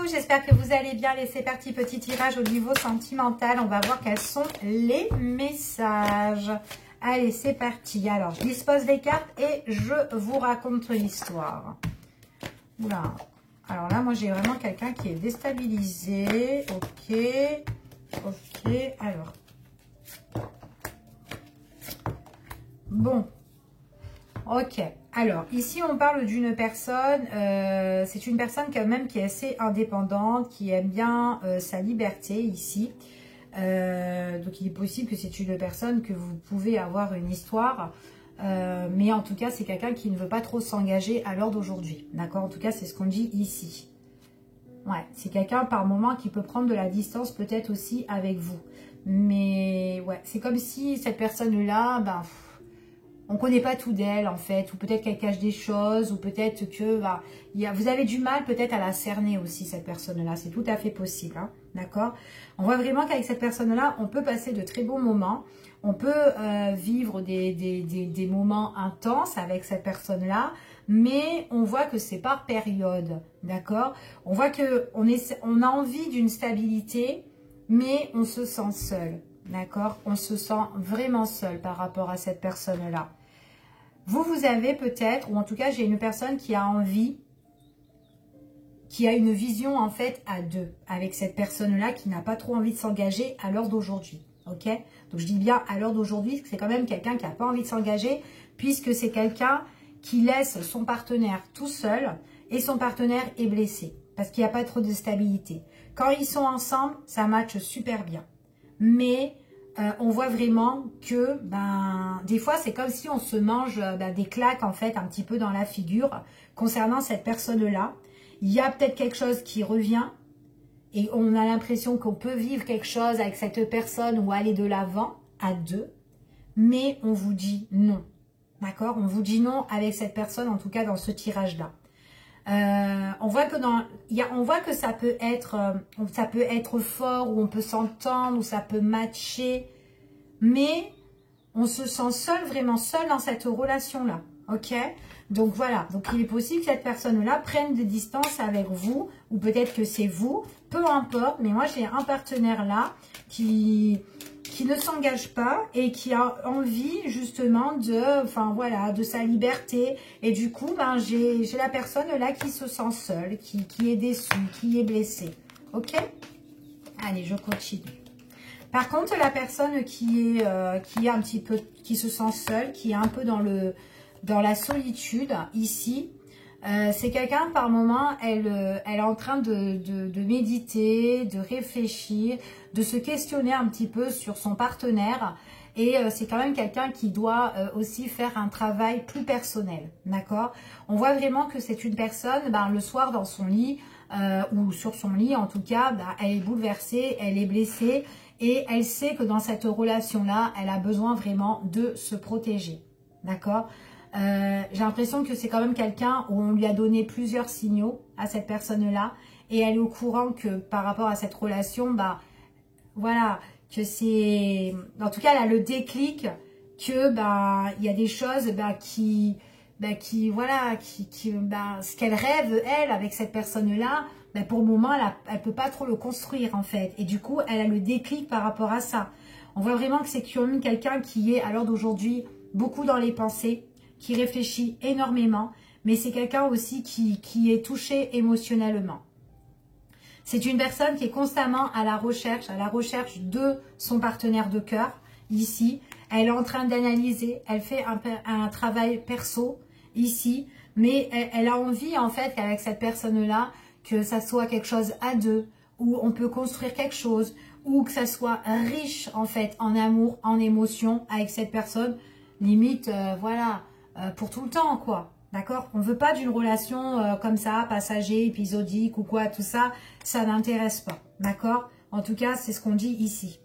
j'espère que vous allez bien. Allez, c'est parti, petit tirage au niveau sentimental. On va voir quels sont les messages. Allez, c'est parti. Alors, je dispose des cartes et je vous raconte l'histoire. Oula. Alors là, moi, j'ai vraiment quelqu'un qui est déstabilisé. Ok. Ok, alors. Bon. Ok. Alors, ici, on parle d'une personne, c'est une personne quand même qui est assez indépendante, qui aime bien sa liberté ici. Donc, il est possible que c'est une personne que vous pouvez avoir une histoire, mais en tout cas, c'est quelqu'un qui ne veut pas trop s'engager à l'heure d'aujourd'hui. D'accord? En tout cas, c'est ce qu'on dit ici. Ouais, c'est quelqu'un par moment qui peut prendre de la distance peut-être aussi avec vous. Mais ouais, c'est comme si cette personne-là, ben... on ne connaît pas tout d'elle en fait, ou peut-être qu'elle cache des choses, ou peut-être que bah, vous avez du mal peut-être à la cerner aussi, cette personne-là. C'est tout à fait possible, hein, d'accord? On voit vraiment qu'avec cette personne-là, on peut passer de très bons moments. On peut vivre des moments intenses avec cette personne-là, mais on voit que c'est par période, d'accord? On voit qu'on a envie d'une stabilité, mais on se sent seul. D'accord? On se sent vraiment seul par rapport à cette personne-là. Vous avez peut-être, ou en tout cas, j'ai une personne qui a envie, qui a une vision en fait à deux, avec cette personne-là qui n'a pas trop envie de s'engager à l'heure d'aujourd'hui. Ok? Donc je dis bien à l'heure d'aujourd'hui, que c'est quand même quelqu'un qui n'a pas envie de s'engager, puisque c'est quelqu'un qui laisse son partenaire tout seul et son partenaire est blessé, parce qu'il n'y a pas trop de stabilité. Quand ils sont ensemble, ça matche super bien. Mais on voit vraiment que des fois, c'est comme si on se mange des claques en fait un petit peu dans la figure concernant cette personne-là. Il y a peut-être quelque chose qui revient et on a l'impression qu'on peut vivre quelque chose avec cette personne ou aller de l'avant à deux. Mais on vous dit non. D'accord? On vous dit non avec cette personne, en tout cas dans ce tirage-là. On voit que on voit que ça peut être fort, ou on peut s'entendre, ou ça peut matcher, mais on se sent seul, vraiment seul dans cette relation-là. Ok? Donc voilà, donc il est possible que cette personne-là prenne des distances avec vous, ou peut-être que c'est vous, peu importe, mais moi j'ai un partenaire là qui ne s'engage pas et qui a envie justement de sa liberté. Et du coup, j'ai la personne là qui se sent seule, qui est déçue, qui est blessée. Ok? Allez, je continue. Par contre, la personne qui est un petit peu, qui se sent seule, qui est un peu dans la solitude ici, c'est quelqu'un par moment, elle est en train de méditer, de réfléchir, de se questionner un petit peu sur son partenaire. Et c'est quand même quelqu'un qui doit aussi faire un travail plus personnel, d'accord? On voit vraiment que c'est une personne, le soir dans son lit, ou sur son lit en tout cas, elle est bouleversée, elle est blessée. Et elle sait que dans cette relation-là, elle a besoin vraiment de se protéger, d'accord? J'ai l'impression que c'est quand même quelqu'un où on lui a donné plusieurs signaux à cette personne-là et elle est au courant que par rapport à cette relation, voilà, que c'est... En tout cas, elle a le déclic que, il y a des choses, ce qu'elle rêve, elle, avec cette personne-là, pour le moment, elle peut pas trop le construire, en fait. Et du coup, elle a le déclic par rapport à ça. On voit vraiment que c'est quelqu'un qui est, à l'heure d'aujourd'hui, beaucoup dans les pensées, qui réfléchit énormément, mais c'est quelqu'un aussi qui est touché émotionnellement. C'est une personne qui est constamment à la recherche de son partenaire de cœur, ici. Elle est en train d'analyser, elle fait un travail perso, ici, mais elle a envie, en fait, qu'avec cette personne-là, que ça soit quelque chose à deux, où on peut construire quelque chose, ou que ça soit riche, en fait, en amour, en émotion, avec cette personne, limite, pour tout le temps, quoi. D'accord? On ne veut pas d'une relation comme ça, passager, épisodique ou quoi, tout ça, ça n'intéresse pas. D'accord? En tout cas, c'est ce qu'on dit ici.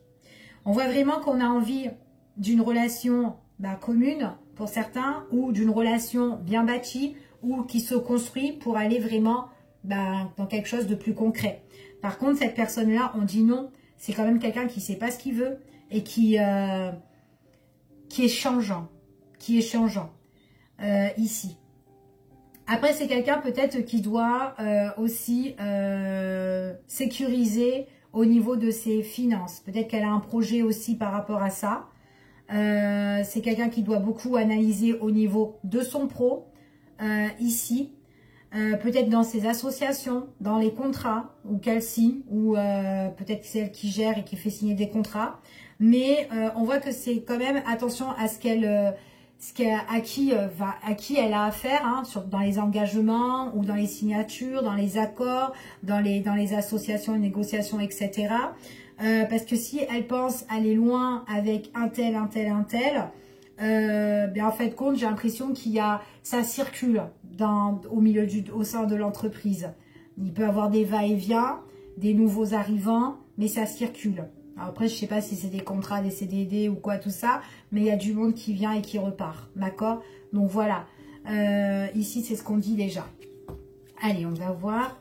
On voit vraiment qu'on a envie d'une relation commune pour certains, ou d'une relation bien bâtie, ou qui se construit pour aller vraiment dans quelque chose de plus concret. Par contre, cette personne-là, on dit non. C'est quand même quelqu'un qui ne sait pas ce qu'il veut et qui est changeant. Ici. Après, c'est quelqu'un peut-être qui doit aussi sécuriser au niveau de ses finances. Peut-être qu'elle a un projet aussi par rapport à ça. C'est quelqu'un qui doit beaucoup analyser au niveau de son pro, ici. Peut-être dans ses associations, dans les contrats, ou qu'elle signe, ou peut-être c'est elle qui gère et qui fait signer des contrats. Mais on voit que c'est quand même attention à ce qu'elle... à qui elle a affaire, hein, dans les engagements ou dans les signatures, dans les accords, dans les associations, les négociations, etc. Parce que si elle pense aller loin avec un tel, ben en fait compte, j'ai l'impression ça circule au sein de l'entreprise. Il peut y avoir des va-et-vient, des nouveaux arrivants, mais ça circule. Alors après, je ne sais pas si c'est des contrats, des CDD ou quoi, tout ça, mais il y a du monde qui vient et qui repart, d'accord? Donc voilà, ici, c'est ce qu'on dit déjà. Allez, on va voir.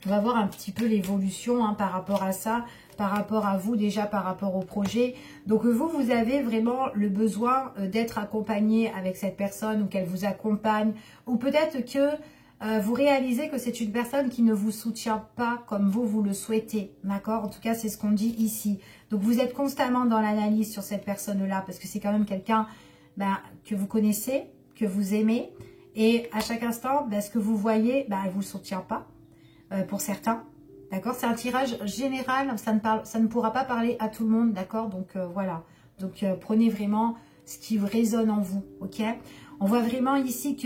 On va voir un petit peu l'évolution hein, par rapport à ça, par rapport à vous déjà, par rapport au projet. Donc vous avez vraiment le besoin d'être accompagné avec cette personne ou qu'elle vous accompagne. Ou peut-être que vous réalisez que c'est une personne qui ne vous soutient pas comme vous le souhaitez. D'accord? En tout cas, c'est ce qu'on dit ici. Donc vous êtes constamment dans l'analyse sur cette personne-là parce que c'est quand même quelqu'un que vous connaissez, que vous aimez. Et à chaque instant, ce que vous voyez, elle ne vous soutient pas. Pour certains, d'accord, c'est un tirage général, ça ne pourra pas parler à tout le monde, d'accord, donc voilà, donc prenez vraiment ce qui résonne en vous, ok. On voit vraiment ici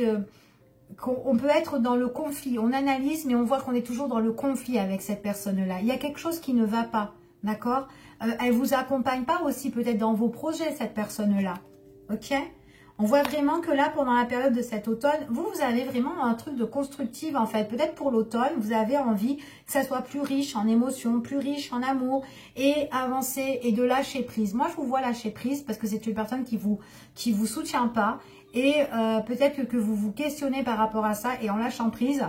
qu'on peut être dans le conflit, on analyse mais on voit qu'on est toujours dans le conflit avec cette personne-là, il y a quelque chose qui ne va pas, d'accord, elle vous accompagne pas aussi peut-être dans vos projets cette personne-là, ok. On voit vraiment que là, pendant la période de cet automne, vous avez vraiment un truc de constructive en fait. Peut-être pour l'automne, vous avez envie que ça soit plus riche en émotions, plus riche en amour et avancer et de lâcher prise. Moi, je vous vois lâcher prise parce que c'est une personne qui vous soutient pas et peut-être que vous vous questionnez par rapport à ça et en lâchant prise,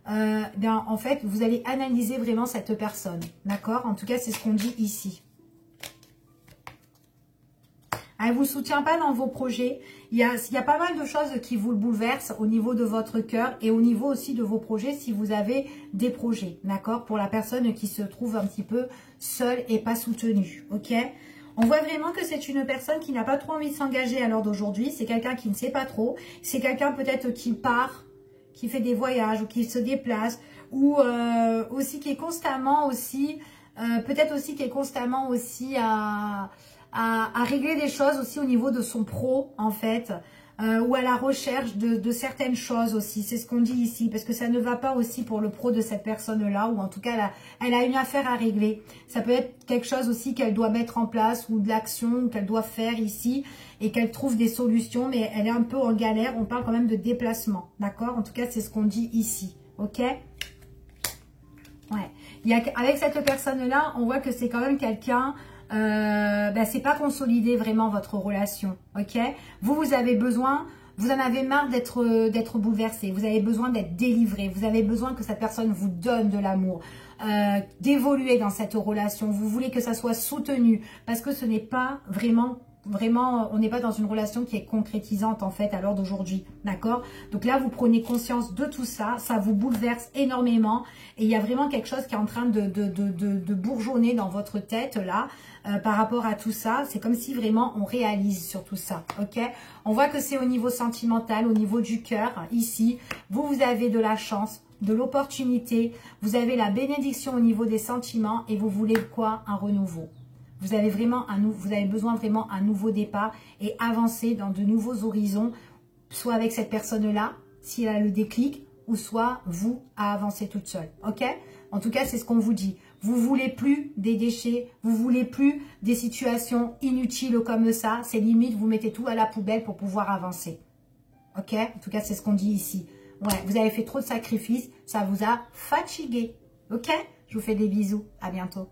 en fait, vous allez analyser vraiment cette personne. D'accord? En tout cas, c'est ce qu'on dit ici. Elle ne vous soutient pas dans vos projets. Il y a pas mal de choses qui vous bouleversent au niveau de votre cœur et au niveau aussi de vos projets si vous avez des projets. D'accord? Pour la personne qui se trouve un petit peu seule et pas soutenue. Ok? On voit vraiment que c'est une personne qui n'a pas trop envie de s'engager à l'heure d'aujourd'hui. C'est quelqu'un qui ne sait pas trop. C'est quelqu'un peut-être qui part, qui fait des voyages ou qui se déplace. Ou aussi qui est constamment aussi... peut-être aussi qui est constamment aussi à régler des choses aussi au niveau de son pro en fait, ou à la recherche de certaines choses aussi, c'est ce qu'on dit ici, parce que ça ne va pas aussi pour le pro de cette personne-là, ou en tout cas elle a une affaire à régler. Ça peut être quelque chose aussi qu'elle doit mettre en place, ou de l'action qu'elle doit faire ici, et qu'elle trouve des solutions, mais elle est un peu en galère, on parle quand même de déplacement, d'accord? En tout cas, c'est ce qu'on dit ici, ok? Ouais. Avec cette personne-là, on voit que c'est quand même quelqu'un... c'est pas consolider vraiment votre relation, ok? Vous avez besoin, vous en avez marre d'être bouleversé, vous avez besoin d'être délivré, vous avez besoin que cette personne vous donne de l'amour, d'évoluer dans cette relation, vous voulez que ça soit soutenu, parce que ce n'est pas vraiment, on n'est pas dans une relation qui est concrétisante en fait à l'heure d'aujourd'hui, d'accord? Donc là, vous prenez conscience de tout ça, ça vous bouleverse énormément et il y a vraiment quelque chose qui est en train de bourgeonner dans votre tête là, par rapport à tout ça. C'est comme si vraiment on réalise sur tout ça, ok? On voit que c'est au niveau sentimental, au niveau du cœur, ici, vous avez de la chance, de l'opportunité, vous avez la bénédiction au niveau des sentiments et vous voulez quoi? Un renouveau. Vous avez besoin vraiment d'un nouveau départ et avancer dans de nouveaux horizons, soit avec cette personne-là, si elle a le déclic, ou soit vous à avancer toute seule. Ok? En tout cas, c'est ce qu'on vous dit. Vous voulez plus des déchets, vous voulez plus des situations inutiles comme ça. C'est limite, vous mettez tout à la poubelle pour pouvoir avancer. Ok? En tout cas, c'est ce qu'on dit ici. Ouais, vous avez fait trop de sacrifices, ça vous a fatigué. Ok? Je vous fais des bisous. À bientôt.